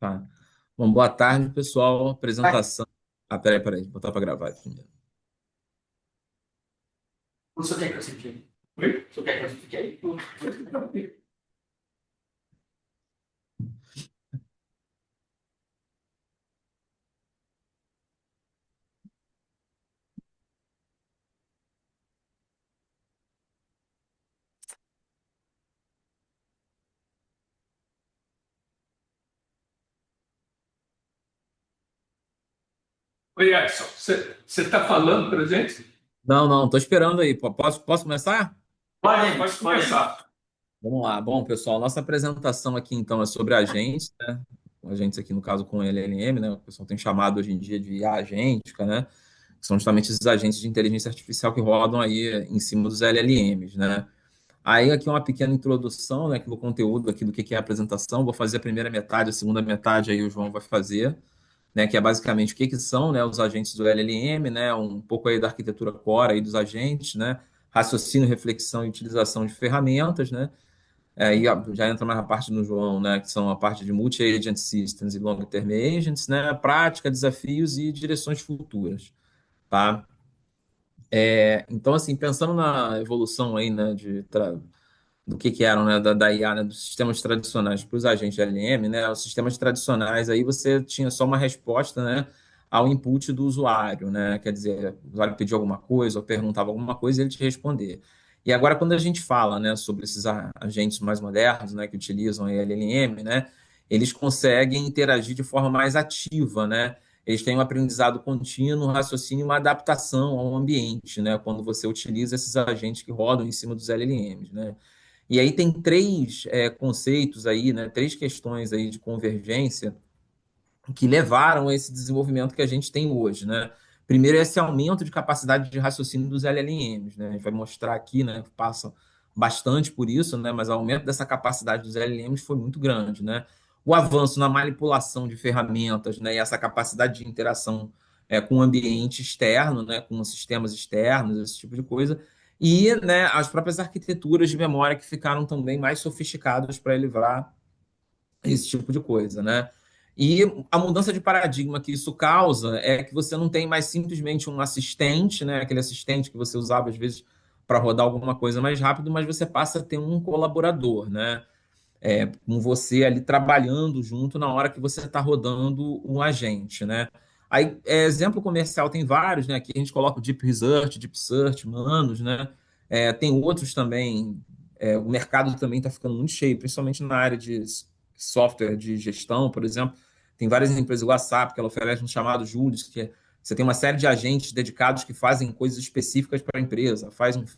Tá. Bom, boa tarde, pessoal. Ah, Apresentação. Ah, peraí, vou botar para gravar aqui primeiro. o senhor quer que eu fique aí? Oi? O senhor quer que eu fique aí? Oi, Edson, você está falando para gente? Não, tô esperando aí. Posso começar? Pode começar. Vamos lá. Bom, pessoal, nossa apresentação aqui então é sobre agentes, né? Agentes aqui, no caso, com LLM, né? O pessoal tem chamado hoje em dia de IA agêntica, né? Que são justamente esses agentes de inteligência artificial que rodam aí em cima dos LLMs, né? Aí aqui uma pequena introdução, né, aqui do conteúdo, aqui do que é a apresentação. Vou fazer a primeira metade, a segunda metade aí o João vai fazer, né, que é basicamente o que são, né, os agentes do LLM, né, um pouco aí da arquitetura core aí dos agentes, né, raciocínio, reflexão e utilização de ferramentas, né, aí já entra mais a parte do João, né, que são a parte de multi-agent systems e long-term agents, né, prática, desafios e direções futuras, tá? Então, assim, pensando na evolução aí, né, do que eram, né, da IA, né, dos sistemas tradicionais para os agentes de LM, né, os sistemas tradicionais, aí você tinha só uma resposta, né, ao input do usuário, né, quer dizer, o usuário pedia alguma coisa ou perguntava alguma coisa e ele te respondia. E agora, quando a gente fala, né, sobre esses agentes mais modernos, né, que utilizam a LLM, né, eles conseguem interagir de forma mais ativa, né, eles têm um aprendizado contínuo, um raciocínio e uma adaptação ao ambiente, né, quando você utiliza esses agentes que rodam em cima dos LLMs, né. E aí tem três conceitos aí, né, três questões aí de convergência que levaram a esse desenvolvimento que a gente tem hoje, né? Primeiro, esse aumento de capacidade de raciocínio dos LLMs, né? A gente vai mostrar aqui, né, que passa bastante por isso, né, mas o aumento dessa capacidade dos LLMs foi muito grande, né? O avanço na manipulação de ferramentas, né, e essa capacidade de interação com o ambiente externo, né, com sistemas externos, esse tipo de coisa, e, né, as próprias arquiteturas de memória que ficaram também mais sofisticadas para elevar esse tipo de coisa, né? E a mudança de paradigma que isso causa é que você não tem mais simplesmente um assistente, né? Aquele assistente que você usava às vezes para rodar alguma coisa mais rápido, mas você passa a ter um colaborador, né? Com você ali trabalhando junto na hora que você está rodando um agente, né? Aí, exemplo comercial tem vários, né? Aqui a gente coloca o Deep Research, Deep Search, Manos, né? Tem outros também. O mercado também está ficando muito cheio, principalmente na área de software de gestão, por exemplo. Tem várias empresas, o WhatsApp, que ela oferece um chamado Julius, você tem uma série de agentes dedicados que fazem coisas específicas para a empresa.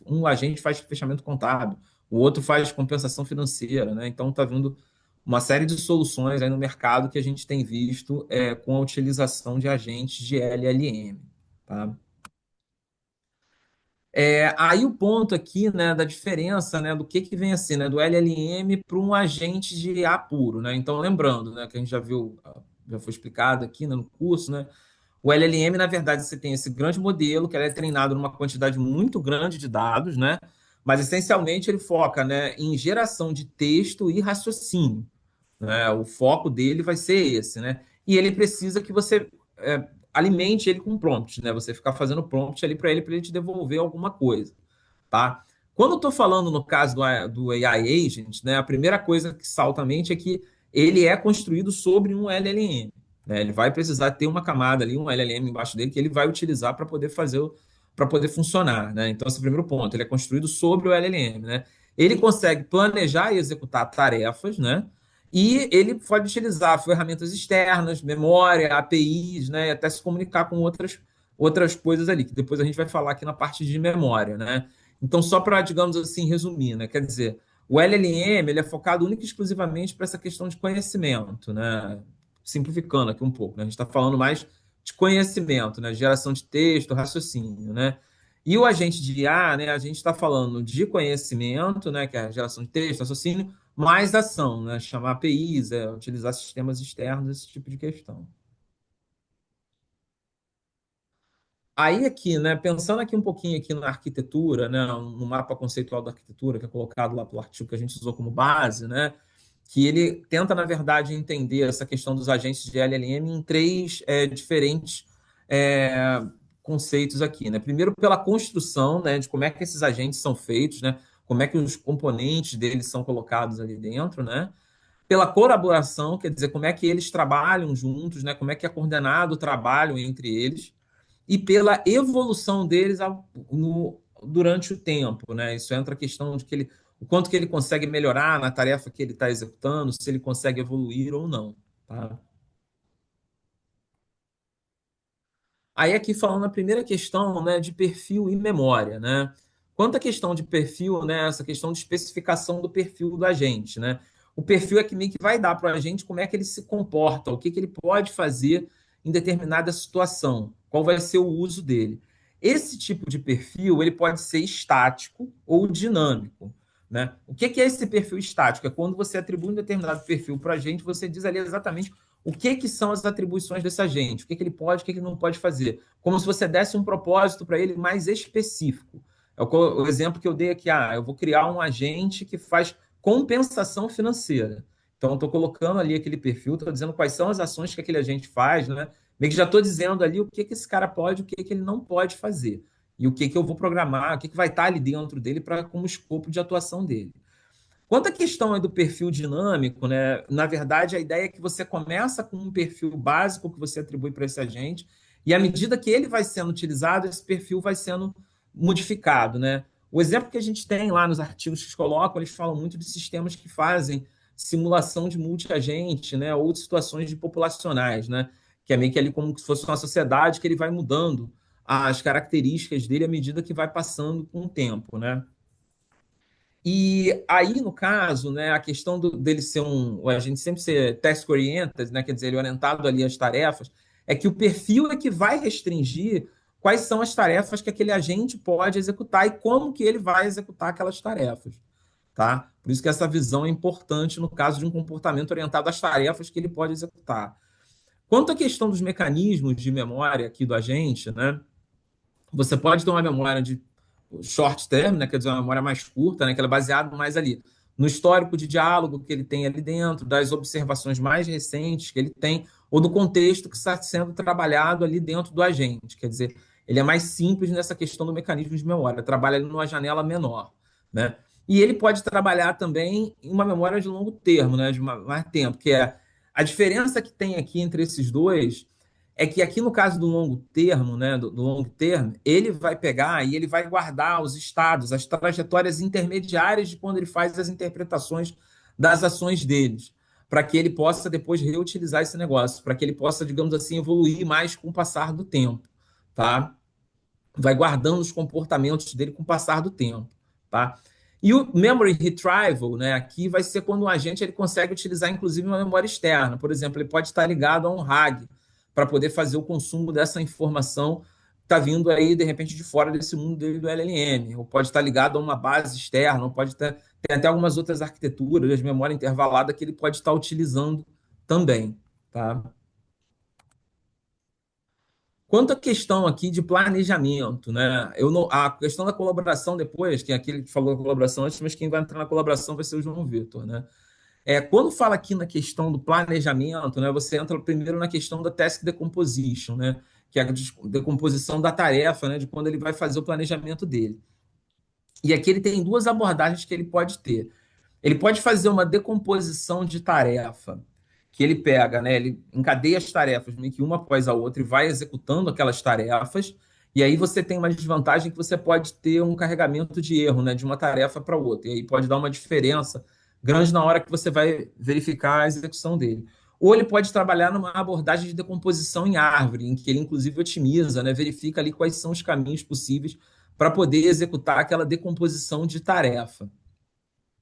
Um agente faz fechamento contábil, o outro faz compensação financeira, né? Então está vindo uma série de soluções aí no mercado que a gente tem visto com a utilização de agentes de LLM, tá? Aí o ponto aqui, né, da diferença, né, do que vem a ser, né, do LLM para um agente de IA puro, né? Então lembrando, né, que a gente já viu, já foi explicado aqui, né, no curso, né? O LLM, na verdade, você tem esse grande modelo que ele é treinado numa quantidade muito grande de dados, né? Mas essencialmente ele foca, né, em geração de texto e raciocínio, né? O foco dele vai ser esse, né? E ele precisa que você alimente ele com prompts, né? Você ficar fazendo prompt ali para ele te devolver alguma coisa, tá? Quando eu estou falando no caso do AI Agent, né, a primeira coisa que salta à mente é que ele é construído sobre um LLM. Né? Ele vai precisar ter uma camada ali, um LLM embaixo dele, que ele vai utilizar para poder para poder funcionar. Né? Então, esse é o primeiro ponto. Ele é construído sobre o LLM. Né? Ele consegue planejar e executar tarefas, né? E ele pode utilizar ferramentas externas, memória, APIs, né? E até se comunicar com outras coisas ali, que depois a gente vai falar aqui na parte de memória, né? Então, só para, digamos assim, resumir, né? Quer dizer, o LLM ele é focado única e exclusivamente para essa questão de conhecimento, né? Simplificando aqui um pouco, né? A gente está falando mais de conhecimento, né? Geração de texto, raciocínio, né? E o agente de IA, né? A gente está falando de conhecimento, né? Que é a geração de texto, raciocínio, mais ação, né? Chamar APIs, utilizar sistemas externos, esse tipo de questão. Aí aqui, né, pensando aqui um pouquinho aqui na arquitetura, né, no mapa conceitual da arquitetura que é colocado lá pelo artigo que a gente usou como base, né, que ele tenta, na verdade, entender essa questão dos agentes de LLM em três diferentes é, conceitos aqui, né? Primeiro, pela construção, né, de como é que esses agentes são feitos, né? Como é que os componentes deles são colocados ali dentro, né? Pela colaboração, quer dizer, como é que eles trabalham juntos, né? Como é que é coordenado o trabalho entre eles, e pela evolução deles durante o tempo, né? Isso entra a questão de que o quanto que ele consegue melhorar na tarefa que ele está executando, se ele consegue evoluir ou não, tá? Aí aqui falando a primeira questão, né, de perfil e memória, né? Quanto à questão de perfil, né, essa questão de especificação do perfil do agente, né? O perfil é que meio que vai dar para o agente como é que ele se comporta, o que que ele pode fazer em determinada situação, qual vai ser o uso dele. Esse tipo de perfil, ele pode ser estático ou dinâmico, né? O que que é esse perfil estático? É quando você atribui um determinado perfil para o agente, você diz ali exatamente o que que são as atribuições desse agente, o que que ele pode, o que que ele não pode fazer, como se você desse um propósito para ele mais específico. É o exemplo que eu dei aqui, eu vou criar um agente que faz compensação financeira. Então, estou colocando ali aquele perfil, estou dizendo quais são as ações que aquele agente faz, né? Meio que já estou dizendo ali o que que esse cara pode, o que que ele não pode fazer. E o que que eu vou programar, o que que vai estar ali dentro dele para como escopo de atuação dele. Quanto à questão aí do perfil dinâmico, né? Na verdade, a ideia é que você começa com um perfil básico que você atribui para esse agente, e à medida que ele vai sendo utilizado, esse perfil vai sendo modificado, né? O exemplo que a gente tem lá nos artigos que eles colocam, eles falam muito de sistemas que fazem simulação de multi-agente, né? Ou de situações de populacionais, né? Que é meio que ali como se fosse uma sociedade que ele vai mudando as características dele à medida que vai passando com o tempo, né? E aí, no caso, né, a questão dele ser a gente sempre ser task-oriented, né, quer dizer, ele orientado ali às tarefas, é que o perfil é que vai restringir quais são as tarefas que aquele agente pode executar e como que ele vai executar aquelas tarefas, tá? Por isso que essa visão é importante no caso de um comportamento orientado às tarefas que ele pode executar. Quanto à questão dos mecanismos de memória aqui do agente, né, você pode ter uma memória de short term, né, quer dizer, uma memória mais curta, né, que ela é baseada mais ali no histórico de diálogo que ele tem ali dentro, das observações mais recentes que ele tem, ou do contexto que está sendo trabalhado ali dentro do agente. Quer dizer, ele é mais simples nessa questão do mecanismo de memória, trabalha ali numa janela menor, né? E ele pode trabalhar também em uma memória de longo termo, né, de mais tempo, que é a diferença que tem aqui entre esses dois é que aqui no caso do longo termo, né, do long term, ele vai pegar e ele vai guardar os estados, as trajetórias intermediárias de quando ele faz as interpretações das ações deles, para que ele possa depois reutilizar esse negócio, para que ele possa, digamos assim, evoluir mais com o passar do tempo, tá? Vai guardando os comportamentos dele com o passar do tempo, tá? E o memory retrieval, né, aqui vai ser quando o agente ele consegue utilizar inclusive uma memória externa. Por exemplo, ele pode estar ligado a um RAG para poder fazer o consumo dessa informação que está vindo aí, de repente, de fora desse mundo dele do LLM, ou pode estar ligado a uma base externa, ou pode ter, tem até algumas outras arquiteturas de memória intervalada que ele pode estar utilizando também, tá? Quanto à questão aqui de planejamento, né? A questão da colaboração depois, que é aquele que falou da colaboração antes, mas quem vai entrar na colaboração vai ser o João Vitor, né? Quando fala aqui na questão do planejamento, né, você entra primeiro na questão da task decomposition, né, que é a decomposição da tarefa, né, de quando ele vai fazer o planejamento dele. E aqui ele tem duas abordagens que ele pode ter. Ele pode fazer uma decomposição de tarefa, que ele pega, né? Ele encadeia as tarefas meio que uma após a outra e vai executando aquelas tarefas. E aí você tem uma desvantagem que você pode ter um carregamento de erro, né? De uma tarefa para outra. E aí pode dar uma diferença grande na hora que você vai verificar a execução dele. Ou ele pode trabalhar numa abordagem de decomposição em árvore, em que ele inclusive otimiza, né? Verifica ali quais são os caminhos possíveis para poder executar aquela decomposição de tarefa,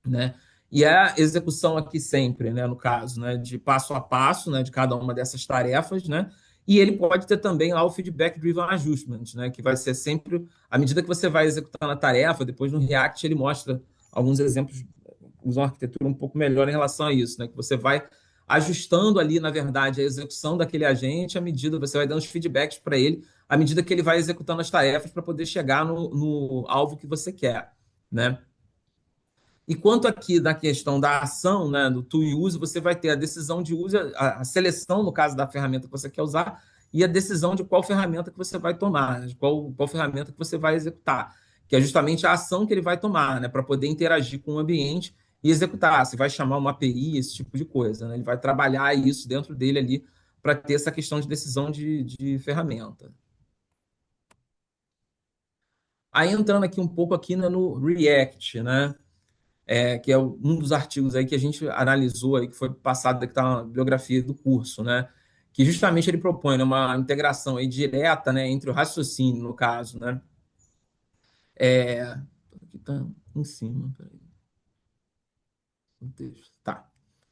né? E a execução aqui sempre, né, no caso, né, de passo a passo, né, de cada uma dessas tarefas, né? E ele pode ter também lá o feedback driven adjustment, né, que vai ser sempre à medida que você vai executando a tarefa, depois no React ele mostra alguns exemplos, usa uma arquitetura um pouco melhor em relação a isso, né, que você vai ajustando ali, na verdade, a execução daquele agente à medida você vai dando os feedbacks para ele à medida que ele vai executando as tarefas para poder chegar no alvo que você quer, né? E quanto aqui da questão da ação, né, do to use, você vai ter a decisão de uso, a seleção, no caso da ferramenta que você quer usar, e a decisão de qual ferramenta que você vai tomar, né, de qual ferramenta que você vai executar, que é justamente a ação que ele vai tomar, né, para poder interagir com o ambiente e executar. Você vai chamar uma API, esse tipo de coisa, né? Ele vai trabalhar isso dentro dele ali para ter essa questão de decisão de ferramenta. Aí entrando aqui um pouco aqui no React, né? Que é um dos artigos aí que a gente analisou aí, que foi passado, que está na bibliografia do curso, né? Que justamente ele propõe, né, uma integração aí direta, né, entre o raciocínio, no caso, né? É, aqui tá em cima, peraí, o texto. Tá,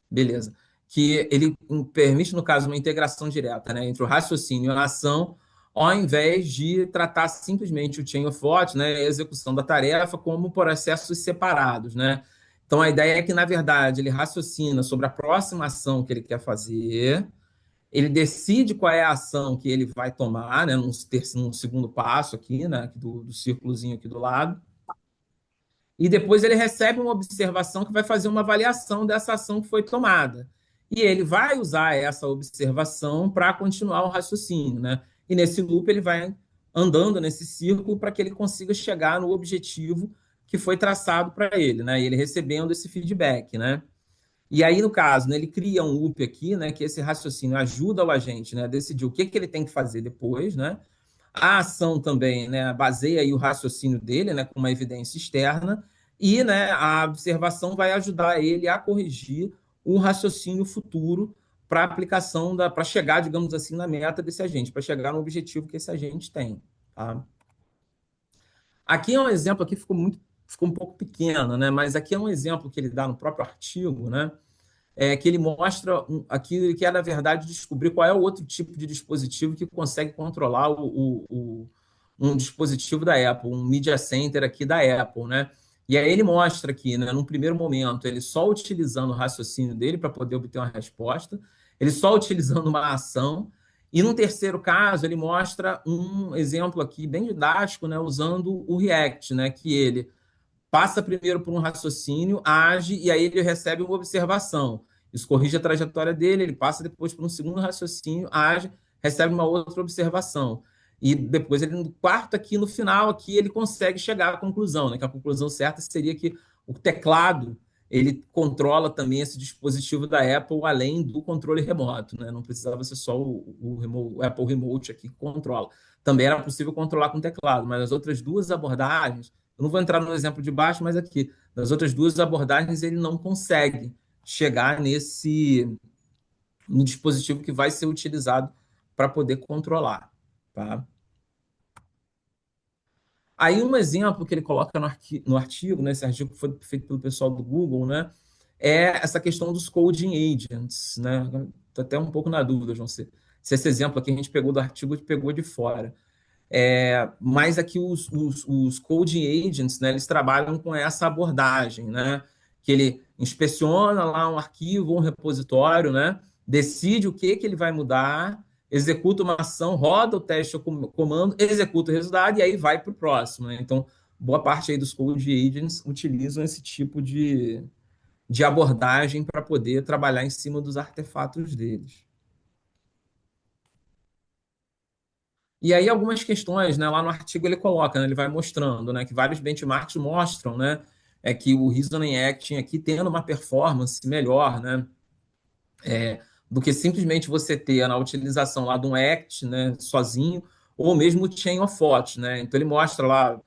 beleza. Que ele permite, no caso, uma integração direta, né, entre o raciocínio e a ação, ao invés de tratar simplesmente o chain of thought, né, a execução da tarefa, como processos separados, né? Então, a ideia é que, na verdade, ele raciocina sobre a próxima ação que ele quer fazer, ele decide qual é a ação que ele vai tomar, né, num segundo passo aqui, né, do círculozinho aqui do lado, e depois ele recebe uma observação que vai fazer uma avaliação dessa ação que foi tomada. E ele vai usar essa observação para continuar o raciocínio, né? E nesse loop ele vai andando nesse círculo para que ele consiga chegar no objetivo que foi traçado para ele, né? E ele recebendo esse feedback, né? E aí, no caso, né, ele cria um loop aqui, né? Que esse raciocínio ajuda o agente, né, a decidir o que, que ele tem que fazer depois, né? A ação também, né, baseia aí o raciocínio dele, né, com uma evidência externa, e, né, a observação vai ajudar ele a corrigir o raciocínio futuro para aplicação para chegar, digamos assim, na meta desse agente, para chegar no objetivo que esse agente tem. Tá? Aqui é um exemplo aqui ficou um pouco pequeno, né, mas aqui é um exemplo que ele dá no próprio artigo, né, que ele mostra aqui que é, na verdade, descobrir qual é o outro tipo de dispositivo que consegue controlar um dispositivo da Apple, um Media Center aqui da Apple, né? E aí ele mostra aqui, né, num primeiro momento, ele só utilizando o raciocínio dele para poder obter uma resposta, ele só utilizando uma ação, e num terceiro caso, ele mostra um exemplo aqui bem didático, né, usando o React, né, que ele passa primeiro por um raciocínio, age e aí ele recebe uma observação. Isso corrige a trajetória dele, ele passa depois por um segundo raciocínio, age, recebe uma outra observação. E depois ele no quarto aqui, no final aqui, ele consegue chegar à conclusão, né? Que a conclusão certa seria que o teclado ele controla também esse dispositivo da Apple além do controle remoto, né? Não precisava ser só o Apple Remote aqui que controla. Também era possível controlar com teclado, mas as outras duas abordagens eu não vou entrar no exemplo de baixo, mas aqui, nas outras duas abordagens, ele não consegue chegar no dispositivo que vai ser utilizado para poder controlar. Tá? Aí um exemplo que ele coloca no artigo, né, esse artigo que foi feito pelo pessoal do Google, né, é essa questão dos coding agents. Né? Estou até um pouco na dúvida, João, se esse exemplo aqui a gente pegou do artigo, pegou de fora. Mas aqui os coding agents, né, eles trabalham com essa abordagem, né, que ele inspeciona lá um arquivo, um repositório, né, decide o que ele vai mudar, executa uma ação, roda o teste ou comando, executa o resultado e aí vai para o próximo. Né? Então, boa parte aí dos coding agents utilizam esse tipo de abordagem para poder trabalhar em cima dos artefatos deles. E aí algumas questões, né, lá no artigo ele coloca, né, ele vai mostrando, né, que vários benchmarks mostram, né, que o Reasoning Acting aqui tendo uma performance melhor, né, do que simplesmente você ter na utilização lá de um Act, né, sozinho, ou mesmo o Chain of Thought, né. Então ele mostra lá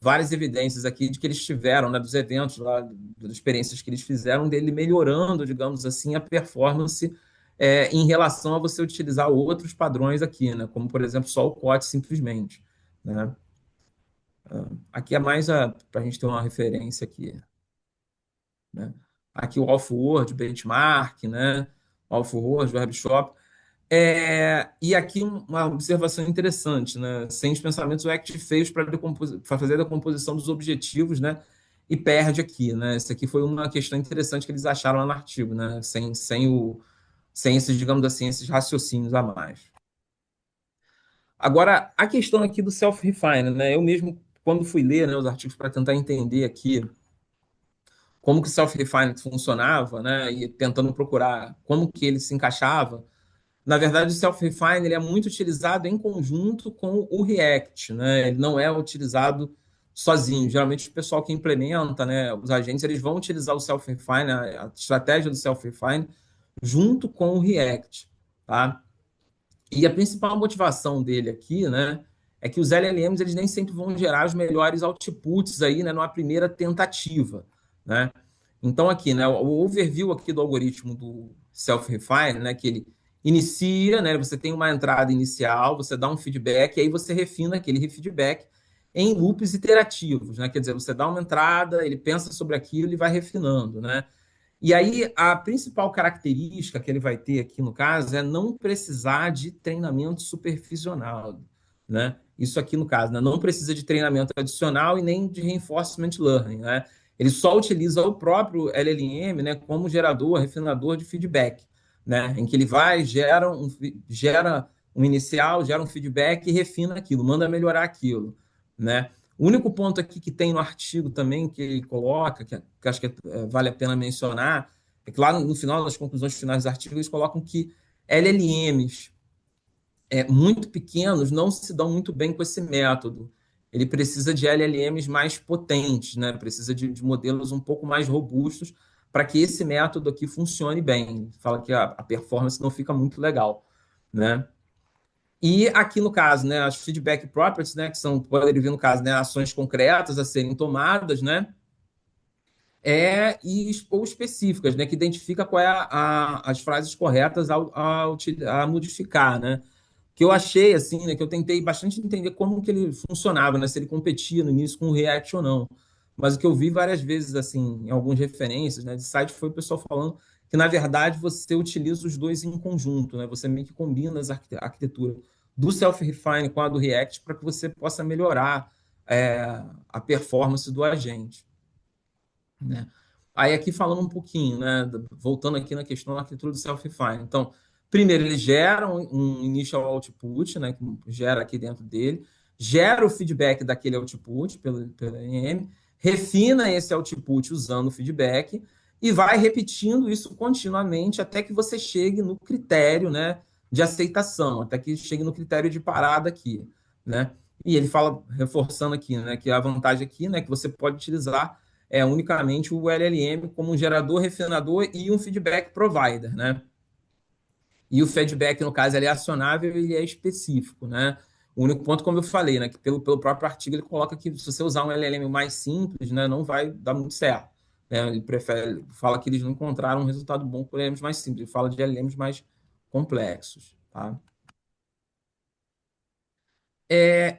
várias evidências aqui de que eles tiveram, né, dos eventos lá, das experiências que eles fizeram dele melhorando, digamos assim, a performance em relação a você utilizar outros padrões aqui, né, como por exemplo só o COT simplesmente, né. Aqui é mais para a gente ter uma referência aqui, né. Aqui o Off-World, benchmark, né, Off-World, Web Shop. E aqui uma observação interessante, né? Sem os pensamentos, o ACT fez para fazer a decomposição dos objetivos, né? E perde aqui, né? Isso aqui foi uma questão interessante que eles acharam lá no artigo, né? Sem esses, digamos assim, esses raciocínios a mais. Agora, a questão aqui do self-refine, né? Eu mesmo, quando fui ler, né, os artigos para tentar entender aqui como que o self-refinement funcionava, né? E tentando procurar como que ele se encaixava. Na verdade, o self-refine ele é muito utilizado em conjunto com o React, né? Ele não é utilizado sozinho. Geralmente, o pessoal que implementa, né, os agentes, eles vão utilizar o self-refine, a estratégia do self-refine, junto com o React, tá? E a principal motivação dele aqui, né, é que os LLMs eles nem sempre vão gerar os melhores outputs aí, né, numa primeira tentativa, né? Então aqui, né, o overview aqui do algoritmo do self-refine, né, que ele inicia, né, você tem uma entrada inicial, você dá um feedback, e aí você refina aquele feedback em loops iterativos, né? Quer dizer, você dá uma entrada, ele pensa sobre aquilo e vai refinando, né? E aí, a principal característica que ele vai ter aqui no caso é não precisar de treinamento supervisional, né? Isso aqui no caso, né? Não precisa de treinamento adicional e nem de reinforcement learning, né? Ele só utiliza o próprio LLM, né, como gerador, refinador de feedback, né? Em que ele vai, gera um inicial, gera um feedback e refina aquilo, manda melhorar aquilo, né? O único ponto aqui que tem no artigo também que ele coloca, que acho que vale a pena mencionar, é que lá no final, nas conclusões finais dos artigos, eles colocam que LLMs muito pequenos não se dão muito bem com esse método. Ele precisa de LLMs mais potentes, né? Precisa de modelos um pouco mais robustos para que esse método aqui funcione bem. Fala que a performance não fica muito legal, né? E aqui no caso, né, as feedback properties, né, que são, podem vir no caso, né, ações concretas a serem tomadas, né, ou específicas, né, que identifica qual é as frases corretas a modificar, né. Que eu achei, assim, né, que eu tentei bastante entender como que ele funcionava, né, se ele competia no início com o React ou não. Mas o que eu vi várias vezes, assim, em algumas referências, né, de site, foi o pessoal falando que, na verdade, você utiliza os dois em conjunto, né, você meio que combina a arquitetura do Self-Refine com a do React para que você possa melhorar a performance do agente, né? Aí aqui falando um pouquinho, né, voltando aqui na questão da arquitetura do self-refine. Então, primeiro ele gera um initial output, né, que gera aqui dentro dele, gera o feedback daquele output pelo NM, refina esse output usando o feedback e vai repetindo isso continuamente até que você chegue no critério, né, de aceitação, até que chegue no critério de parada aqui, né? E ele fala, reforçando aqui, né, que a vantagem aqui, né, que você pode utilizar unicamente o LLM como um gerador, refinador e um feedback provider, né? E o feedback, no caso, ele é acionável e ele é específico, né? O único ponto, como eu falei, né, que pelo próprio artigo ele coloca que se você usar um LLM mais simples, né, não vai dar muito certo. Né? Ele fala que eles não encontraram um resultado bom com LLMs mais simples, ele fala de LLMs mais complexos, tá?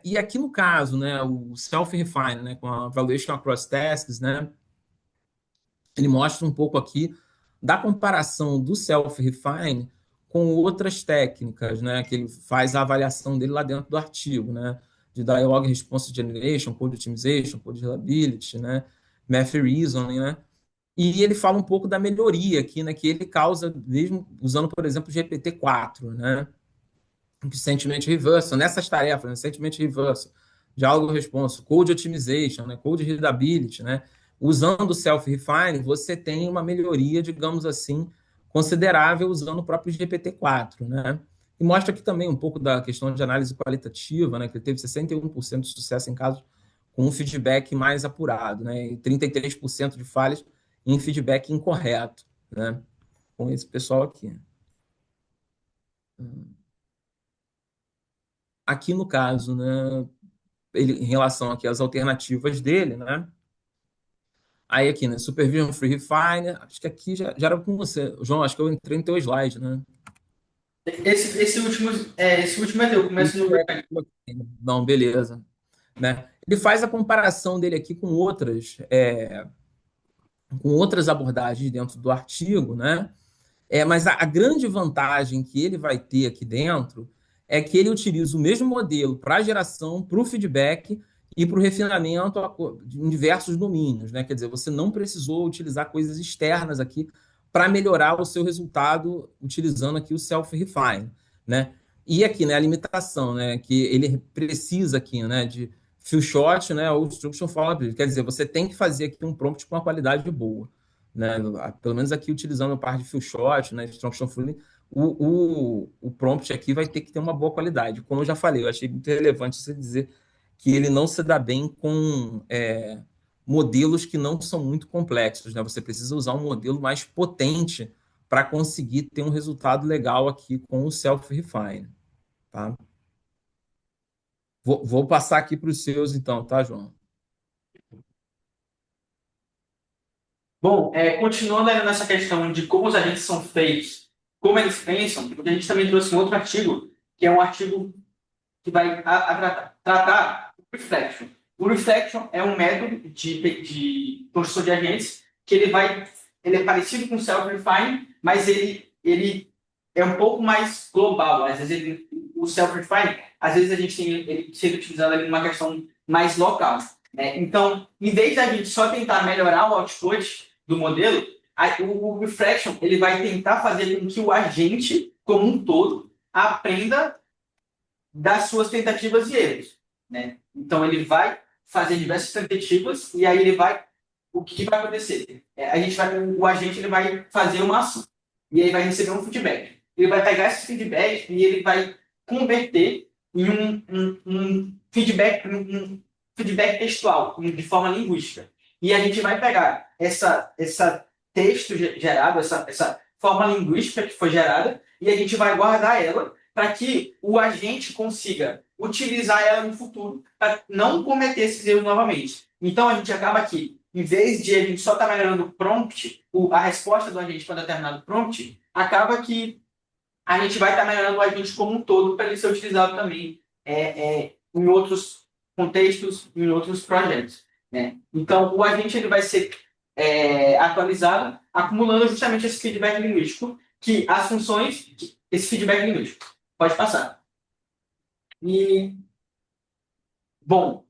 E aqui no caso, né, o self-refine, né, com a evaluation across tasks, né, ele mostra um pouco aqui da comparação do self-refine com outras técnicas, né, que ele faz a avaliação dele lá dentro do artigo, né, de Dialogue Response Generation, Code Optimization, Code Reliability, né, Math Reasoning, né, e ele fala um pouco da melhoria aqui, né, que ele causa mesmo usando, por exemplo, o GPT-4, né, Sentiment Reversal, nessas tarefas, né? Sentiment Reversal, Diálogo Response, Code Optimization, né? Code Readability, né? Usando o Self-Refine, você tem uma melhoria, digamos assim, considerável usando o próprio GPT-4, né? E mostra aqui também um pouco da questão de análise qualitativa, né? Que ele teve 61% de sucesso em casos com um feedback mais apurado, né? E 33% de falhas em feedback incorreto, né? Com esse pessoal aqui. Aqui no caso, né? Ele, em relação aqui às alternativas dele, né? Aí aqui, né? Supervision Free Refine, acho que aqui já era com você. João, acho que eu entrei no teu slide, né? Esse último é teu, começa no vermelho. Não, beleza. Né? Ele faz a comparação dele aqui com outras abordagens dentro do artigo, né? Mas a grande vantagem que ele vai ter aqui dentro é que ele utiliza o mesmo modelo para a geração, para o feedback e para o refinamento em diversos domínios, né? Quer dizer, você não precisou utilizar coisas externas aqui para melhorar o seu resultado utilizando aqui o self-refine, né? E aqui, né, a limitação, né, que ele precisa aqui, né, de few shot, né, ou instruction follow brief. Quer dizer, você tem que fazer aqui um prompt com uma qualidade boa, né? Pelo menos aqui utilizando a parte de few shot, né, instruction follow, o prompt aqui vai ter que ter uma boa qualidade. Como eu já falei, eu achei muito relevante você dizer que ele não se dá bem com modelos que não são muito complexos, né? Você precisa usar um modelo mais potente para conseguir ter um resultado legal aqui com o self-refine, tá? Vou passar aqui para os seus, então, tá, João? Bom, continuando ainda nessa questão de como os agentes são feitos, como eles pensam, porque a gente também trouxe um outro artigo, que é um artigo que vai tratar o reflection. O reflection é um método de construção de agentes que ele é parecido com o self-refine, mas ele é um pouco mais global. Às vezes o self-refine, às vezes a gente tem ele sendo utilizado ali numa questão mais local, né? Então, em vez da gente só tentar melhorar o output do modelo, o reflection ele vai tentar fazer com que o agente como um todo aprenda das suas tentativas e erros, né? Então ele vai fazer diversas tentativas e aí ele vai, o que vai acontecer? O agente ele vai fazer uma ação e aí vai receber um feedback. Ele vai pegar esse feedback e ele vai converter em um feedback textual, de forma linguística. E a gente vai pegar essa texto gerado, essa forma linguística que foi gerada, e a gente vai guardar ela para que o agente consiga utilizar ela no futuro, para não cometer esses erros novamente. Então, a gente acaba aqui, em vez de a gente só estar melhorando o prompt, a resposta do agente para determinado prompt, acaba que a gente vai estar melhorando o agente como um todo para ele ser utilizado também em outros contextos, em outros projetos, né? Então, o agente ele vai ser atualizado, acumulando justamente esse feedback linguístico, que as funções, esse feedback linguístico. Pode passar. E, bom,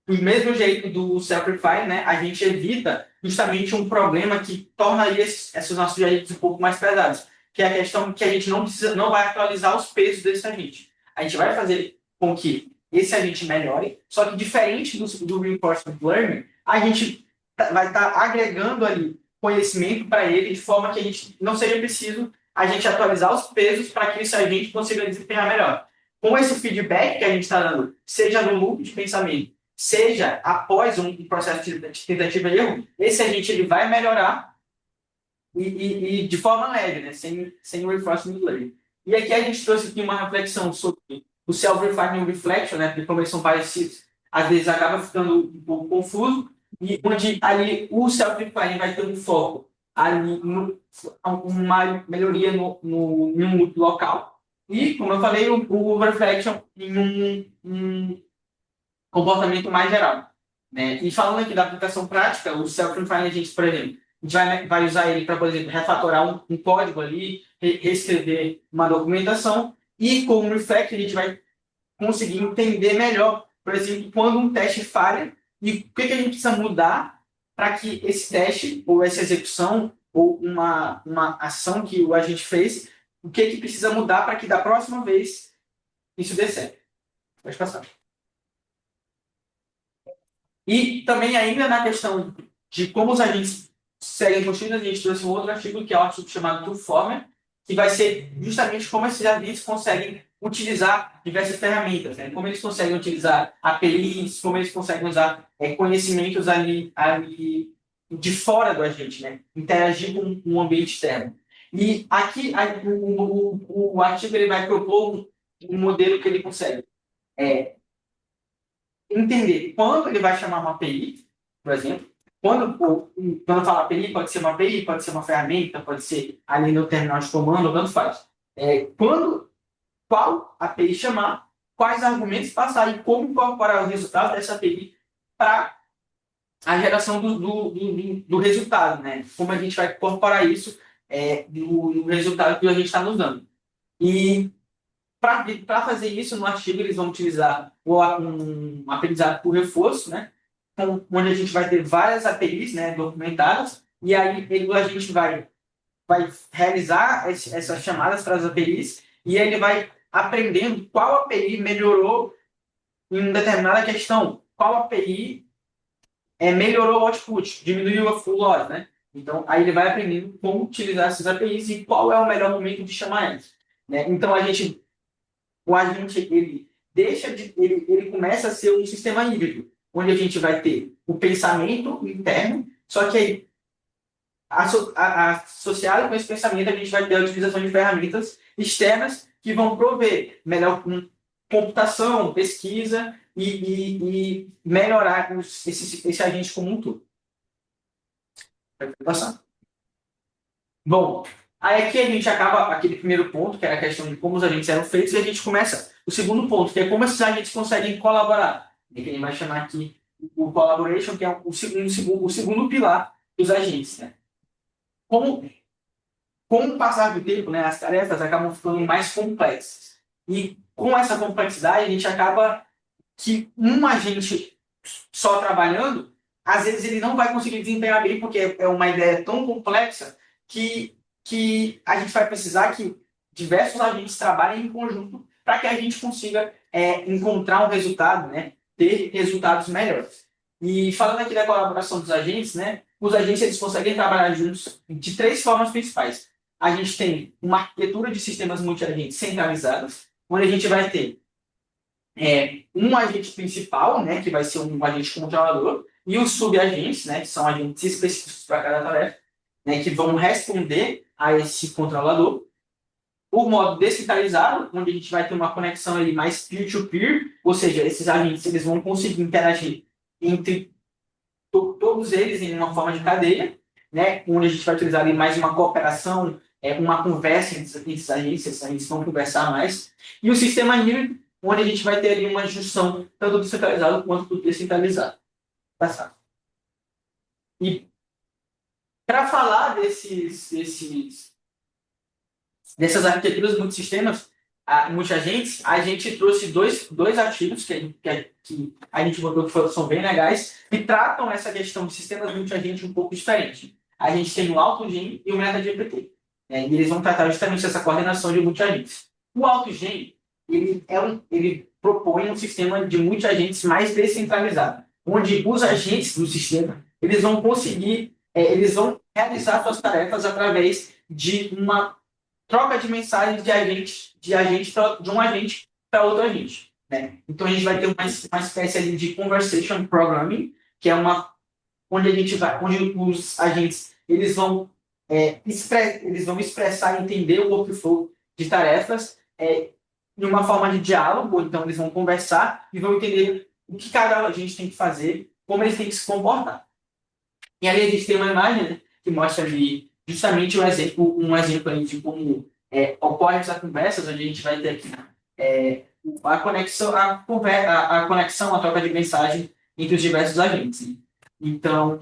do mesmo jeito do self-refine, né, a gente evita justamente um problema que tornaria esses nossos agentes um pouco mais pesados, que é a questão que a gente não vai atualizar os pesos desse agente. A gente vai fazer com que esse agente melhore, só que diferente do reinforcement learning, a gente vai estar agregando ali conhecimento para ele de forma que a gente não seja preciso a gente atualizar os pesos para que esse agente consiga desempenhar melhor. Com esse feedback que a gente está dando, seja no loop de pensamento, seja após um processo de tentativa e erro, esse agente ele vai melhorar e de forma leve, né? sem reinforcement learning. E aqui a gente trouxe aqui uma reflexão sobre o self-refine e o reflection, né? Porque como eles são parecidos, às vezes acaba ficando um pouco confuso, e onde ali o self-refine vai ter um foco ali uma melhoria em um loop local, e, como eu falei, o reflection em um comportamento mais geral, né? E falando aqui da aplicação prática, o self-refine agents, por exemplo, a gente vai usar ele para, por exemplo, refatorar um código ali, reescrever uma documentação, e com o reflect a gente vai conseguir entender melhor, por exemplo, quando um teste falha e o que a gente precisa mudar para que esse teste, ou essa execução, ou uma ação que o agente fez, o que precisa mudar para que da próxima vez isso dê certo. Pode passar. E também ainda na questão de como os agentes seguem construídos, a gente trouxe um outro artigo, que é um artigo chamado Toolformer, que vai ser justamente como esses agentes conseguem utilizar diversas ferramentas, né? Como eles conseguem utilizar APIs, como eles conseguem usar conhecimentos ali de fora do agente, né? Interagir com um ambiente externo. E aqui o artigo ele vai propor um modelo que ele consegue entender quando ele vai chamar uma API, por exemplo. Quando eu falo API, pode ser uma API, pode ser uma ferramenta, pode ser ali no terminal de comando, tanto faz. Qual API chamar, quais argumentos passar e como incorporar o resultado dessa API para a geração do resultado, né? Como a gente vai incorporar isso no resultado que a gente está usando. E para fazer isso, no artigo, eles vão utilizar um aprendizado por reforço, né? Onde a gente vai ter várias APIs, né, documentadas, e aí a gente vai realizar essas chamadas para as APIs, e ele vai aprendendo qual API melhorou em uma determinada questão, qual API melhorou o output, diminuiu o loss, né? Então, aí ele vai aprendendo como utilizar essas APIs e qual é o melhor momento de chamar elas, né? Então, o agente, ele começa a ser um sistema híbrido, onde a gente vai ter o pensamento interno, só que aí, associado com esse pensamento, a gente vai ter a utilização de ferramentas externas que vão prover melhor computação, pesquisa e melhorar esse agente como um todo. Vai passar. Bom, aí aqui a gente acaba aquele primeiro ponto, que era a questão de como os agentes eram feitos, e a gente começa o segundo ponto, que é como esses agentes conseguem colaborar. Que a gente vai chamar aqui o collaboration, que é o segundo pilar dos agentes, né? Com o passar do tempo, né, as tarefas acabam ficando mais complexas. E com essa complexidade, a gente acaba que um agente só trabalhando, às vezes ele não vai conseguir desempenhar bem, porque é uma ideia tão complexa que a gente vai precisar que diversos agentes trabalhem em conjunto para que a gente consiga encontrar um resultado, né, ter resultados melhores. E falando aqui da colaboração dos agentes, né, os agentes eles conseguem trabalhar juntos de três formas principais. A gente tem uma arquitetura de sistemas multiagentes centralizados, onde a gente vai ter um agente principal, né, que vai ser um agente controlador, e os subagentes, né, que são agentes específicos para cada tarefa, né, que vão responder a esse controlador. O modo descentralizado, onde a gente vai ter uma conexão ali mais peer-to-peer, ou seja, esses agentes eles vão conseguir interagir entre todos eles em uma forma de cadeia, né, onde a gente vai utilizar ali mais uma cooperação, uma conversa entre esses agentes vão conversar mais. E o sistema híbrido, onde a gente vai ter ali uma junção tanto do centralizado quanto do descentralizado. Passar. E para falar dessas arquiteturas multisistemas, multiagentes, a gente trouxe dois artigos que a gente botou que são bem legais, que tratam essa questão de sistemas multiagentes um pouco diferente. A gente tem o AutoGen e o MetaGPT. E eles vão tratar justamente essa coordenação de multiagentes. O AutoGen, ele propõe um sistema de multiagentes mais descentralizado, onde os agentes do sistema eles vão conseguir, eles vão realizar suas tarefas através de uma troca de mensagens de um agente para outro agente, né? Então a gente vai ter uma espécie ali de conversation programming, que é onde os agentes eles vão expressar e entender o workflow de tarefas de uma forma de diálogo. Então eles vão conversar e vão entender o que cada agente tem que fazer, como eles têm que se comportar. E ali a gente tem uma imagem, né, que mostra ali justamente um exemplo aí de como ocorre essa conversa, onde a gente vai ter aqui a conexão, a troca de mensagem entre os diversos agentes. Né? Então,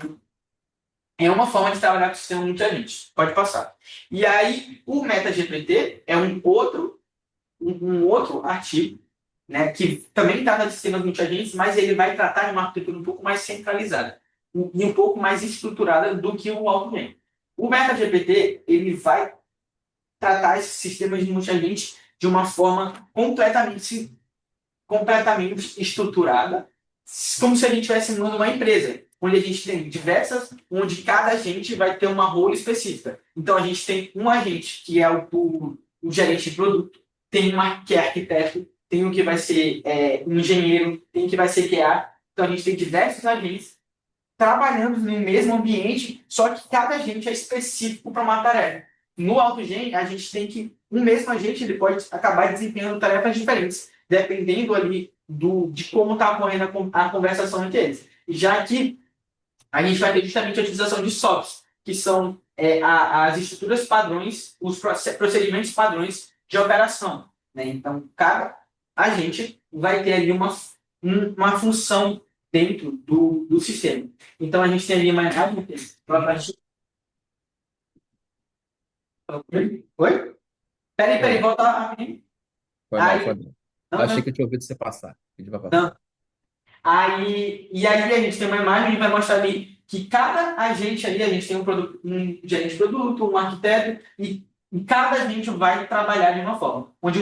é uma forma de trabalhar com o sistema multiagente. Pode passar. E aí, o MetaGPT é um outro artigo, né, que também trata de sistemas multiagentes, mas ele vai tratar de uma arquitetura um pouco mais centralizada e um pouco mais estruturada do que o AutoGen. O MetaGPT ele vai tratar esses sistemas de multiagentes de uma forma completamente estruturada, como se a gente estivesse numa empresa, onde a gente tem onde cada agente vai ter uma role específica. Então, a gente tem um agente que é o gerente de produto, tem uma que é arquiteto, tem um que vai ser um engenheiro, tem um que vai ser QA. Então, a gente tem diversos agentes trabalhando no mesmo ambiente, só que cada agente é específico para uma tarefa. No AutoGen, a gente tem que um mesmo agente ele pode acabar desempenhando tarefas diferentes, dependendo ali de como está ocorrendo a conversação entre eles. Já que a gente vai ter justamente a utilização de SOPs, que são as estruturas padrões, os procedimentos padrões de operação. Né? Então, cada agente vai ter ali uma função dentro do sistema. Então, a gente tem ali uma imagem. Oi? Peraí, volta rapidinho. Foi mal, foi mal. Eu achei que eu tinha ouvido você passar. Pedi pra passar. Não. Aí a gente tem uma imagem que vai mostrar ali que cada agente ali, a gente tem um gerente de produto, um arquiteto, e e cada agente vai trabalhar de uma forma. Onde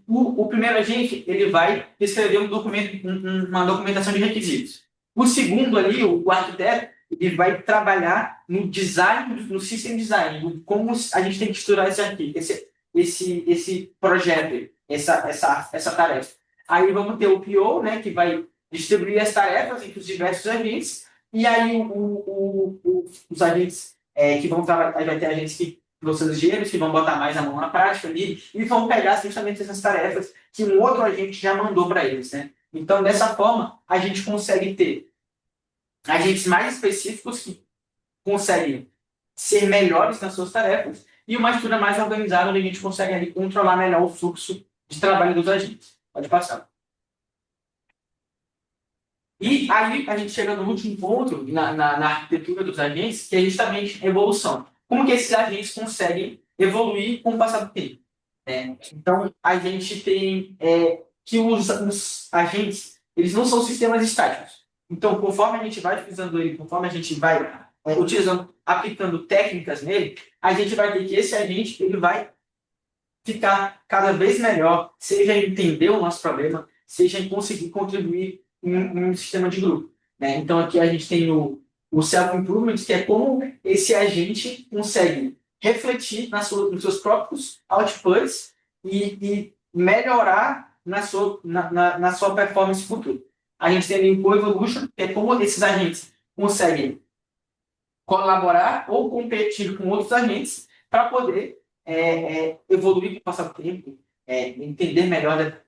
o primeiro agente ele vai escrever um documento, uma documentação de requisitos. O segundo ali, o arquiteto, ele vai trabalhar no design, no system design, como a gente tem que estruturar esse projeto, essa tarefa. Aí vamos ter o PO, né, que vai distribuir as tarefas entre os diversos agentes, e aí os agentes que vão trabalhar, vai ter agentes que gêmeos que vão botar mais a mão na prática ali e vão pegar justamente essas tarefas que um outro agente já mandou para eles, né? Então, dessa forma, a gente consegue ter agentes mais específicos que conseguem ser melhores nas suas tarefas e uma estrutura mais organizada onde a gente consegue ali controlar melhor o fluxo de trabalho dos agentes. Pode passar. E aí a gente chega no último ponto na arquitetura dos agentes, que é justamente a evolução. Como que esses agentes conseguem evoluir com o passar do tempo? Então, a gente tem que os agentes, eles não são sistemas estáticos. Então, conforme a gente vai utilizando ele, conforme a gente vai aplicando técnicas nele, a gente vai ter que esse agente ele vai ficar cada vez melhor, seja em entender o nosso problema, seja em conseguir contribuir em um sistema de grupo. Né? Então, aqui a gente tem o self-improvement, que é como esse agente consegue refletir nos seus próprios outputs e melhorar na sua performance futura. A gente tem o co-evolution, que é como esses agentes conseguem colaborar ou competir com outros agentes para poder evoluir com o passar do tempo, entender melhor,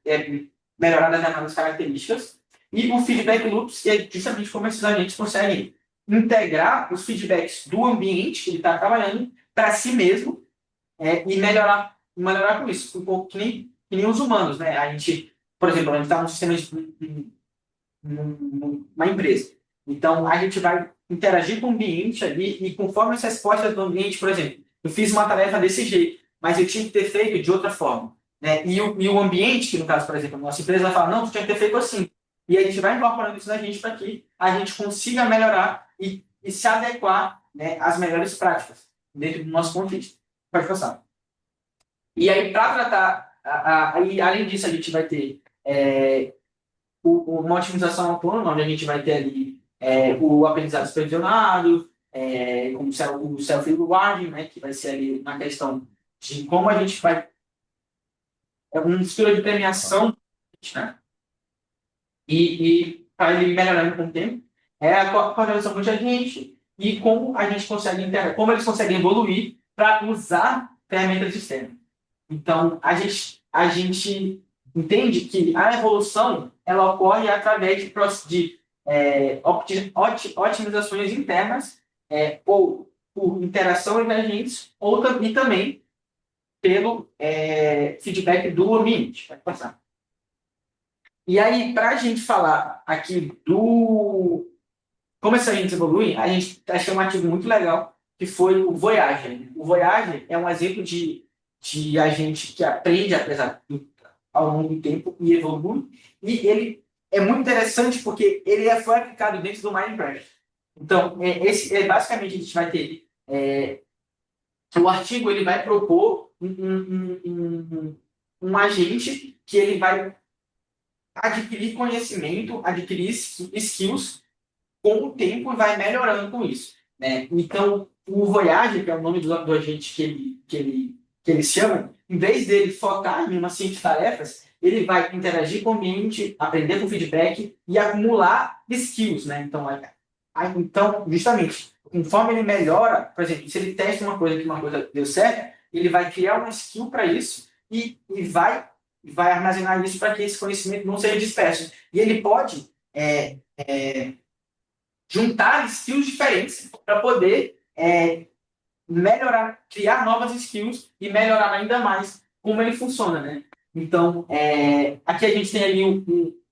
melhorar determinadas características. E o feedback loops, que é justamente como esses agentes conseguem integrar os feedbacks do ambiente que ele está trabalhando para si mesmo e melhorar com isso, um pouco que nem os humanos, né? A gente, por exemplo, a gente está num sistema de uma empresa. Então, a gente vai interagir com o ambiente ali e conforme as respostas do ambiente, por exemplo, eu fiz uma tarefa desse jeito, mas eu tinha que ter feito de outra forma. Né? E o ambiente, que no caso, por exemplo, a nossa empresa vai falar, não, tu tinha que ter feito assim. E a gente vai incorporando isso na gente para que a gente consiga melhorar e se adequar, né, às melhores práticas dentro do nosso contexto. Pode passar. E aí, para tratar, além disso, a gente vai ter uma otimização autônoma, onde a gente vai ter ali o aprendizado supervisionado, como o self-rewarding, né, que vai ser ali na questão de como a gente vai... uma mistura de premiação, né? E para ele melhorando com o tempo, a coordenação com a gente e como a gente consegue como eles conseguem evoluir para usar ferramentas de sistema. Então, a gente entende que a evolução ela ocorre através de otimizações internas ou por interação entre agentes e também pelo feedback do ambiente. Vai passar. E aí, para a gente falar aqui como esses agentes evoluem, a gente achou um artigo muito legal, que foi o Voyager. O Voyager é um exemplo de agente que aprende ao longo do tempo e evolui. E ele é muito interessante porque ele foi aplicado dentro do Minecraft. Então, basicamente, a gente vai ter... o artigo ele vai propor um agente que ele vai adquirir conhecimento, adquirir skills com o tempo e vai melhorando com isso. Né? Então, o Voyager, que é o nome do agente que ele chama, em vez dele focar em uma série de tarefas, ele vai interagir com o ambiente, aprender com feedback e acumular skills. Né? Então, justamente, conforme ele melhora, por exemplo, se ele testa uma coisa que uma coisa deu certo, ele vai criar uma skill para isso e vai armazenar isso para que esse conhecimento não seja disperso. E ele pode juntar skills diferentes para poder melhorar, criar novas skills e melhorar ainda mais como ele funciona, né? Então, aqui a gente tem ali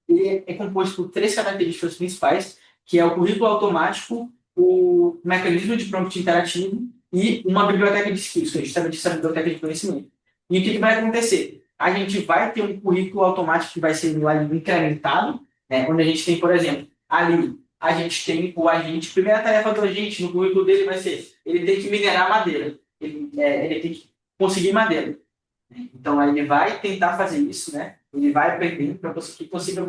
ele é composto por 3 características principais, que é o currículo automático, o mecanismo de prompt interativo e uma biblioteca de skills, que é justamente essa biblioteca de conhecimento. E o que vai acontecer? A gente vai ter um currículo automático que vai ser incrementado, né? Onde a gente tem, por exemplo, ali a gente tem o agente, a primeira tarefa do agente no currículo dele vai ser, ele tem que minerar madeira, ele tem que conseguir madeira. Então, aí ele vai tentar fazer isso, né? Ele vai aprender para que consiga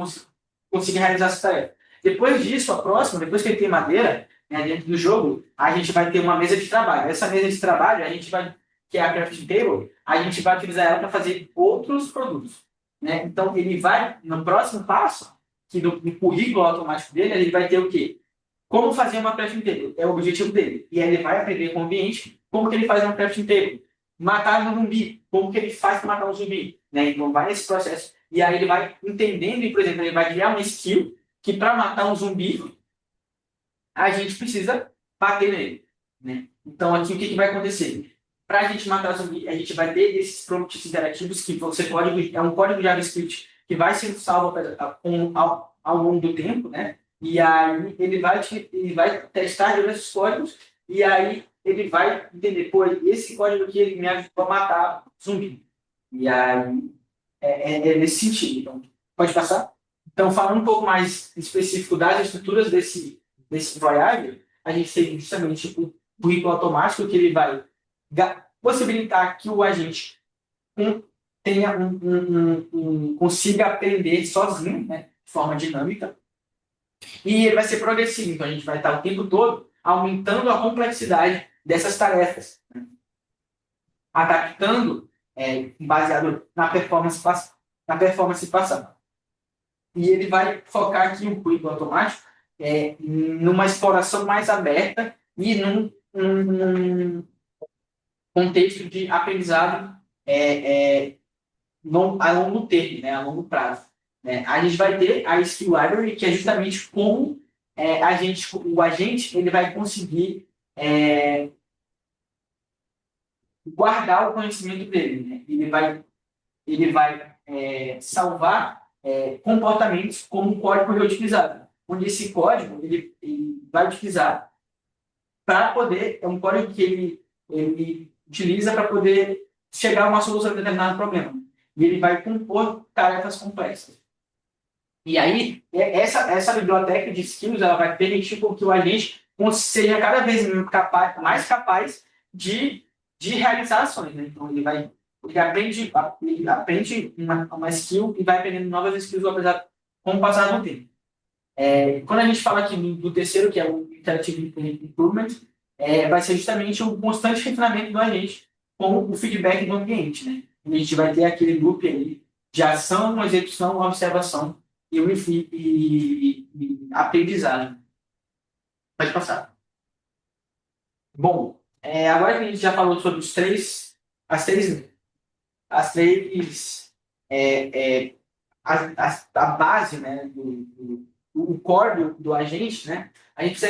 realizar essa tarefa. Depois disso, a próxima, depois que ele tem madeira, né, dentro do jogo, a gente vai ter uma mesa de trabalho. Essa mesa de trabalho, a gente vai, que é a crafting table, a gente vai utilizar ela para fazer outros produtos, né? Então, ele vai, no próximo passo, que no currículo automático dele, ele vai ter o quê? Como fazer uma crafting table, é o objetivo dele. E aí ele vai aprender com o ambiente como que ele faz uma crafting table. Matar um zumbi, como que ele faz para matar um zumbi. Né? Então vai nesse processo. E aí ele vai entendendo, e, por exemplo, ele vai criar uma skill que para matar um zumbi, a gente precisa bater nele. Né? Então aqui o que vai acontecer? Para a gente matar zumbi, a gente vai ter esses prompts interativos que você pode, é um código JavaScript que vai sendo salvo ao longo do tempo, né? E aí ele vai testar diversos códigos e aí ele vai entender, pô, esse código aqui ele me ajudou a matar zumbi. E aí é nesse sentido. Então, pode passar? Então, falando um pouco mais específico das estruturas desse Voyager, a gente tem justamente o currículo automático que ele vai possibilitar que o agente tenha consiga aprender sozinho, né, de forma dinâmica, e ele vai ser progressivo, então a gente vai estar o tempo todo aumentando a complexidade dessas tarefas, né? Adaptando, baseado na performance passada. E ele vai focar aqui o currículo automático numa exploração mais aberta e num contexto de aprendizado a longo termo, né, a longo prazo. Né? A gente vai ter a Skill Library, que é justamente como o agente ele vai conseguir guardar o conhecimento dele. Né? Ele vai salvar comportamentos como um código reutilizado, onde esse código ele vai utilizar para poder, é um código que ele utiliza para poder chegar a uma solução de determinado problema. E ele vai compor tarefas complexas. E aí, essa biblioteca de skills ela vai permitir que o agente seja cada vez mais capaz de realizar ações. Né? Então, ele aprende uma skill e vai aprendendo novas skills com o passar do tempo. Quando a gente fala aqui do terceiro, que é o Interactive Improvement, vai ser justamente o constante refinamento do agente com o feedback do ambiente. Né? A gente vai ter aquele loop ali de ação, execução, observação e aprendizagem. Pode passar. Bom, agora que a gente já falou sobre a base, né, o core do agente, né, a gente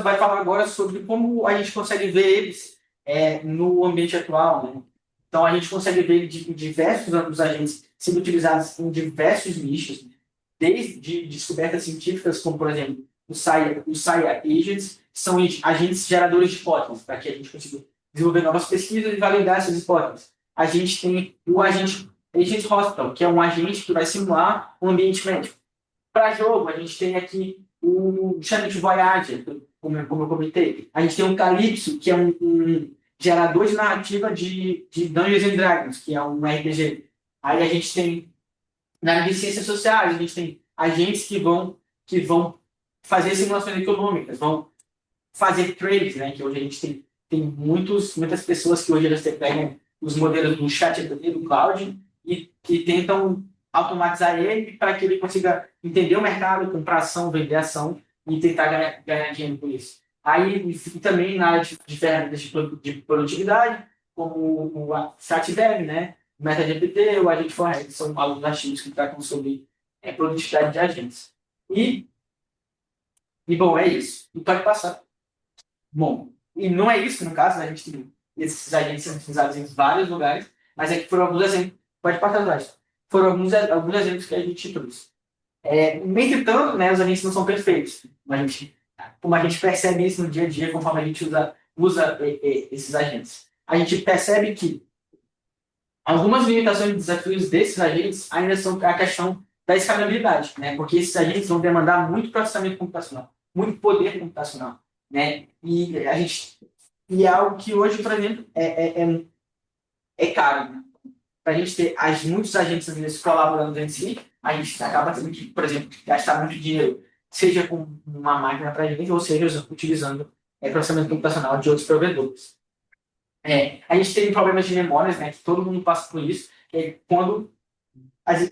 vai falar agora sobre como a gente consegue ver eles no ambiente atual. Né? Então, a gente consegue ver diversos dos agentes sendo utilizados em diversos nichos, desde descobertas científicas, como, por exemplo, os SciA Agents, que são agentes geradores de hipóteses, para que a gente consiga desenvolver novas pesquisas e validar essas hipóteses. A gente tem o Agent Hospital, que é um agente que vai simular um ambiente médico. Para jogo, a gente tem aqui o Channel Voyager, como eu comentei. A gente tem o Calypso, que é um gerador de narrativa de Dungeons and Dragons, que é um RPG. Aí a gente tem, na área de ciências sociais, a gente tem agentes que vão fazer simulações econômicas, vão fazer trades, né? Que hoje a gente tem muitas pessoas que hoje elas pegam os modelos do chat do cloud e que tentam automatizar ele para que ele consiga entender o mercado, comprar ação, vender ação e tentar ganhar dinheiro com isso. Aí, e também na área de ferramentas de produtividade, como o ChatDev, né? O MetaGPT, o Agent for Head, são alguns artigos que tratam sobre produtividade de agentes. E bom, é isso. E pode passar. Bom, e não é isso, no caso, né? A gente tem esses agentes sendo utilizados em vários lugares, mas aqui foram alguns exemplos. Pode passar atrás. Foram alguns exemplos que a gente trouxe. Entretanto, né, os agentes não são perfeitos. Como a gente percebe isso no dia a dia, conforme a gente usa esses agentes. A gente percebe que algumas limitações e desafios desses agentes ainda são a questão da escalabilidade, né? Porque esses agentes vão demandar muito processamento computacional, muito poder computacional, né? E é algo que hoje, por exemplo, é é caro, né? Para a gente ter muitos agentes às vezes colaborando entre si, a gente acaba tendo que, por exemplo, gastar muito dinheiro, seja com uma máquina para a gente, ou seja, utilizando processamento computacional de outros provedores. A gente tem problemas de memórias, né, que todo mundo passa por isso, quando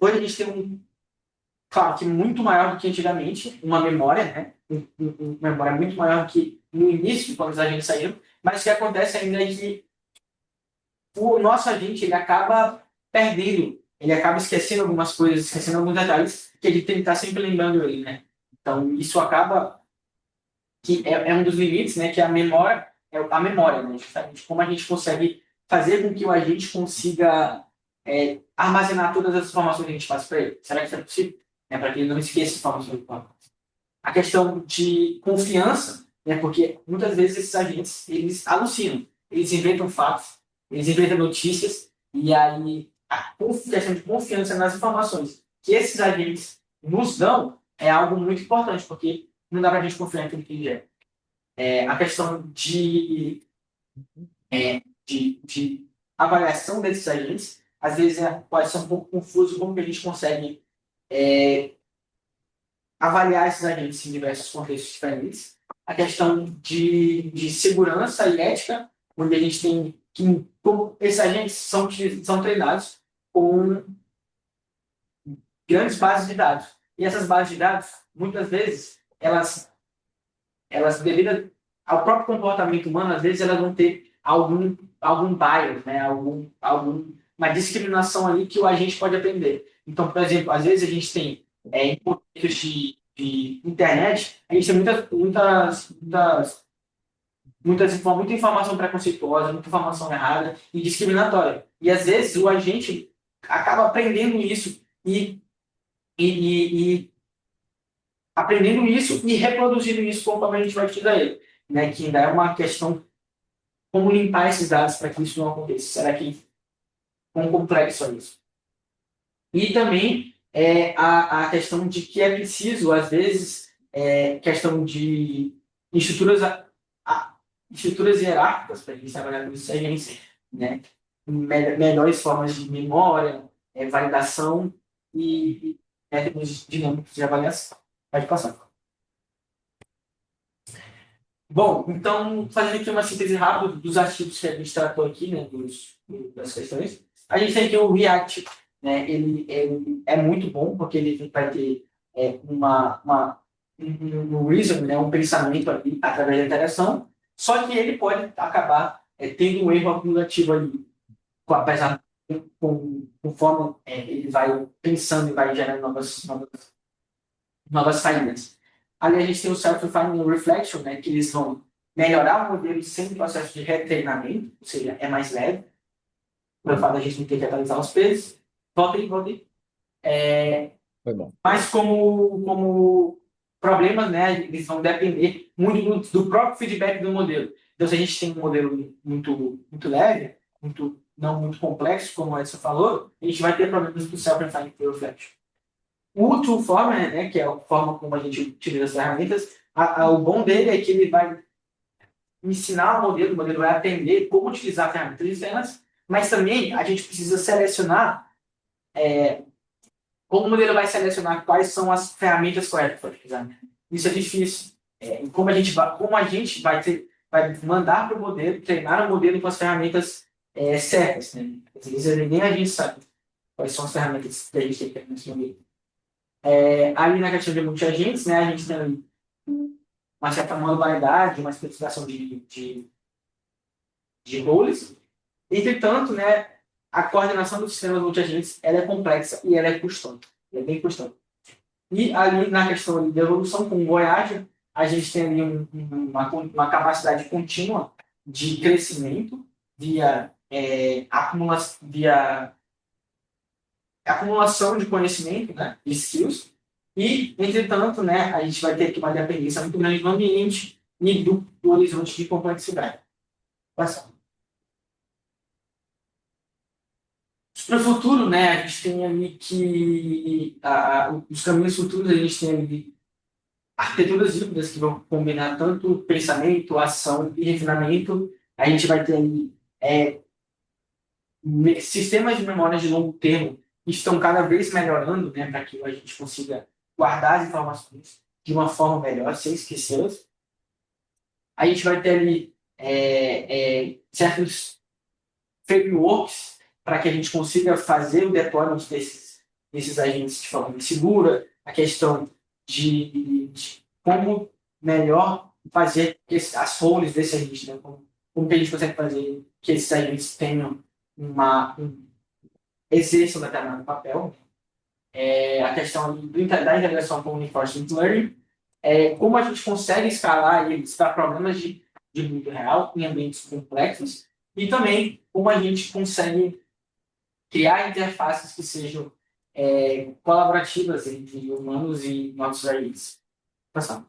hoje a gente tem claro que muito maior do que antigamente, uma memória, né, uma memória muito maior do que no início, quando os agentes saíram, mas o que acontece ainda é que o nosso agente ele acaba perdendo, ele acaba esquecendo algumas coisas, esquecendo alguns detalhes que ele tem que estar sempre lembrando ele, né? Então, isso acaba que é um dos limites, né? Que a memória é a memória, né? Justamente como a gente consegue fazer com que o agente consiga armazenar todas as informações que a gente passa para ele. Será que isso é possível? Para que ele não esqueça informações. A questão de confiança, né? Porque muitas vezes esses agentes eles alucinam, eles inventam fatos, eles inventam notícias e aí a questão de confiança nas informações que esses agentes nos dão é algo muito importante, porque não dá para a gente confiar em tudo que ele é. A questão de avaliação desses agentes, às vezes pode ser um pouco confuso como que a gente consegue avaliar esses agentes em diversos contextos diferentes. A questão de segurança e ética, onde a gente tem que esses agentes são treinados com grandes bases de dados. E essas bases de dados, muitas vezes, elas devido ao próprio comportamento humano, às vezes elas vão ter algum bias, né? Uma discriminação ali que o agente pode aprender. Então, por exemplo, às vezes a gente tem em contextos de internet, a gente tem muita informação preconceituosa, muita informação errada e discriminatória. E às vezes o agente acaba aprendendo isso e aprendendo isso e reproduzindo isso conforme a gente vai estudar ele. Né? Que ainda é uma questão como limpar esses dados para que isso não aconteça. Será que quão complexo é isso? E também a questão de que é preciso, às vezes, questão de estruturas hierárquicas para a gente trabalhar com isso, a gente, né? Melhores formas de memória, validação e métodos dinâmicos de avaliação. Pode passar. Bom, então, fazendo aqui uma síntese rápida dos artigos que a gente tratou aqui, né, das questões, a gente tem aqui o React, né, ele é muito bom, porque ele vai ter um reason, né, um pensamento ali, através da interação, só que ele pode acabar tendo um erro acumulativo ali, apesar conforme ele vai pensando e vai gerando novas saídas. Ali a gente tem o Self-Refining Reflection, né, que eles vão melhorar o modelo sem processo de retreinamento, ou seja, é mais leve, pelo fato da gente não ter que atualizar os pesos. Voltei. Foi bom. Mas como problemas, né, eles vão depender muito do próprio feedback do modelo. Então, se a gente tem um modelo muito leve, não muito complexo, como o Edson falou, a gente vai ter problemas com o Self-Refining Reflection. O Toolformer, né, que é a forma como a gente utiliza as ferramentas, o bom dele é que ele vai ensinar o modelo vai aprender como utilizar ferramentas externas, mas também a gente precisa selecionar como o modelo vai selecionar quais são as ferramentas corretas para utilizar. Isso é difícil. Como a gente vai mandar para o modelo, treinar o modelo com as ferramentas certas. Né? Às vezes nem a gente sabe quais são as ferramentas que a gente tem que ter nesse modelo. Ali na questão de multi-agentes, né, a gente tem ali uma certa modularidade, uma especificação de roles. Entretanto, né, a coordenação dos sistemas multi-agentes ela é complexa e ela é custosa. É bem custosa. E ali na questão de evolução com o Voyager, a gente tem ali uma capacidade contínua de crescimento via acumulação de conhecimento, né, de skills, e, entretanto, né, a gente vai ter aqui uma dependência muito grande do ambiente e do horizonte de complexidade. Passando. Para o futuro, né, a gente tem ali que os caminhos futuros, a gente tem ali arquiteturas híbridas que vão combinar tanto pensamento, ação e refinamento. A gente vai ter ali sistemas de memória de longo termo estão cada vez melhorando, né, para que a gente consiga guardar as informações de uma forma melhor, sem esquecê-las. A gente vai ter ali certos frameworks para que a gente consiga fazer o deployment desses agentes de forma segura, a questão de como melhor fazer as roles desse agente, né? Como que a gente consegue fazer que esses agentes tenham exerçam determinado papel. A questão da integração com o Reinforcement Learning, como a gente consegue escalar eles para problemas de mundo real em ambientes complexos, e também como a gente consegue criar interfaces que sejam colaborativas entre humanos e nossos agentes. Passar.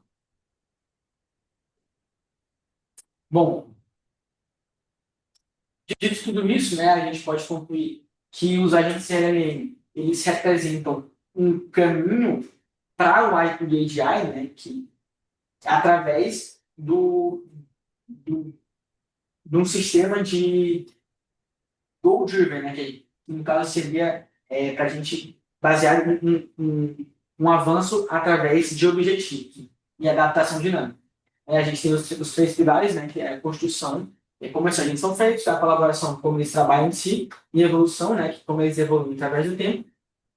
Bom, dito tudo isso, né, a gente pode concluir que os agentes LLM eles representam um caminho para o I2AGI, né, que através de um sistema de goal-driven, né, que no caso seria para a gente basear um avanço através de objetivos e adaptação dinâmica. A gente tem os três pilares, né, que é a construção, como esses agentes são feitos, a colaboração, como eles trabalham em si, e a evolução, né, que como eles evoluem através do tempo,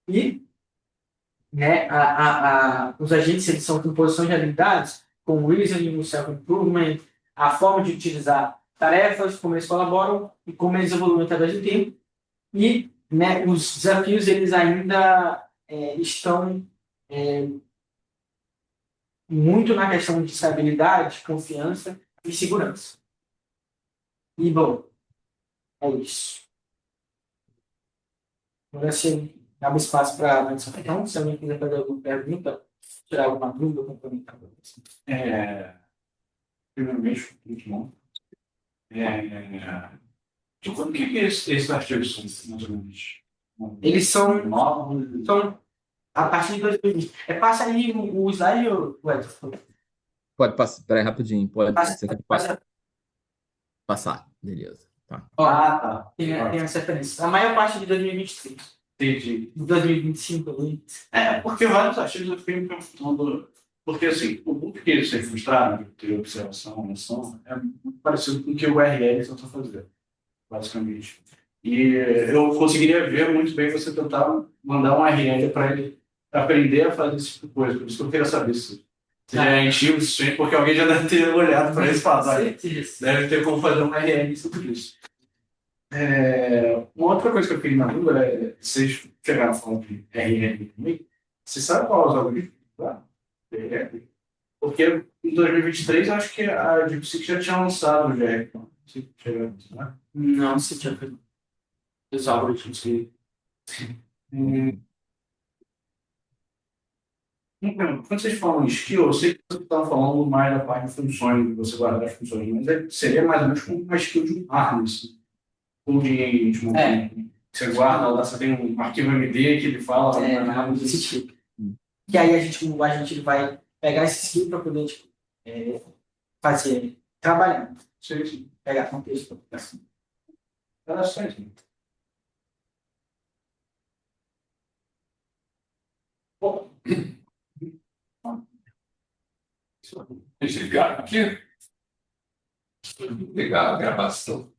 e né, os agentes eles são composições de habilidades, como reasoning, o self-improvement, a forma de utilizar tarefas, como eles colaboram e como eles evoluem através do tempo. E né, os desafios eles ainda estão muito na questão de estabilidade, confiança e segurança. E, bom, é isso. Agora, se abre espaço para a então, se alguém quiser fazer alguma pergunta, tirar alguma dúvida ou complementar. Primeiramente, muito bom. De quando que esses artigos são, mais ou menos? Eles são Novos? a partir de 2020. Passa aí o slide, Edson. Pode passar, peraí, rapidinho. Você quer Passa. passar? Beleza. Tá. Ó, tem essa referência. A maior parte de 2023. Entendi. De 2025 ali. Porque vários artigos eu fiquei me perguntando. Porque, assim, o porquê de ser frustrado, de ter observação, noção, é muito parecido com o que o URL tentou fazer, basicamente. E eu conseguiria ver muito bem você tentar mandar um URL para ele aprender a fazer esse tipo de coisa. Por isso que eu queria saber se já é antigo o suficiente, porque alguém já deve ter olhado para esse passado. Deve ter como fazer um URL sobre isso. Uma outra coisa que eu fiquei na dúvida é, vocês chegaram a falar de RL também, você sabe qual é os algoritmos da RL? Porque em 2023 eu acho que a DeepSeek já tinha lançado o GR, não sei se chegaram a isso, né? Não, se tinha feito os algoritmos que... Então, quando vocês falam em skill, eu sei que vocês estão falando mais da parte de funções, de você guardar as funções, mas seria mais ou menos como uma skill de um harness, ou de você guarda lá, você tem um arquivo MD que ele fala... algo desse tipo. Que aí a gente vai pegar esse skill para poder tipo, fazer, trabalhando. Sim. Pegar contexto. Interessante. Bom, Desligar aqui. Ligar a gravação.